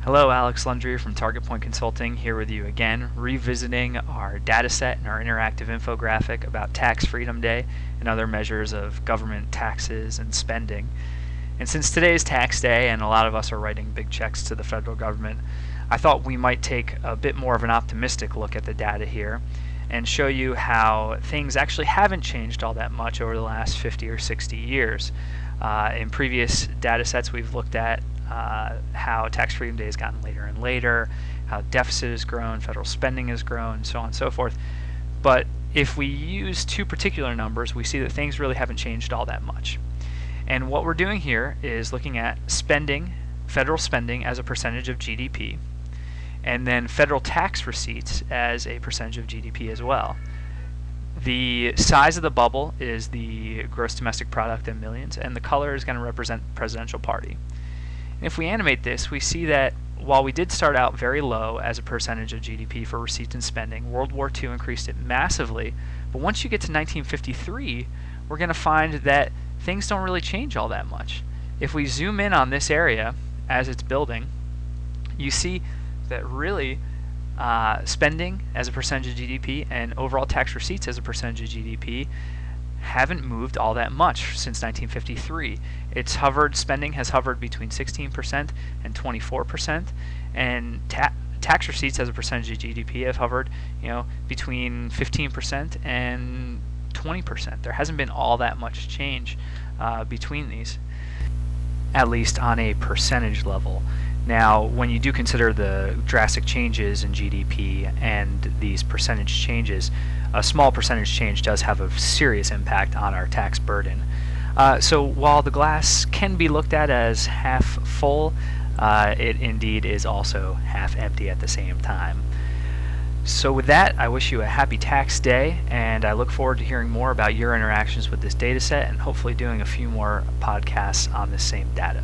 Hello, Alex Lundry from Target Point Consulting here with you again, revisiting our data set and our interactive infographic about Tax Freedom Day and other measures of government taxes and spending. And since today is tax day and a lot of us are writing big checks to the federal government, I thought we might take a bit more of an optimistic look at the data here and show you how things actually haven't changed all that much over the last 50 or 60 years. In previous data sets we've looked at how Tax Freedom Day has gotten later and later, how deficit has grown, federal spending has grown, so on and so forth. But if we use two particular numbers, we see that things really haven't changed all that much. And what we're doing here is looking at spending, federal spending as a percentage of GDP, and then federal tax receipts as a percentage of GDP as well. The size of the bubble is the gross domestic product in millions, and the color is going to represent the presidential party. And if we animate this, we see that while we did start out very low as a percentage of GDP for receipts and spending, World War II increased it massively. But once you get to 1953, we're going to find that things don't really change all that much. If we zoom in on this area as it's building, you see that really spending as a percentage of GDP and overall tax receipts as a percentage of GDP haven't moved all that much since 1953. Spending has hovered between 16% and 24%, and tax receipts as a percentage of GDP have hovered, between 15% and 20%. There hasn't been all that much change between these, at least on a percentage level. Now, when you do consider the drastic changes in GDP and these percentage changes, a small percentage change does have a serious impact on our tax burden. So while the glass can be looked at as half full, it indeed is also half empty at the same time. So with that, I wish you a happy tax day, and I look forward to hearing more about your interactions with this data set and hopefully doing a few more podcasts on this same data.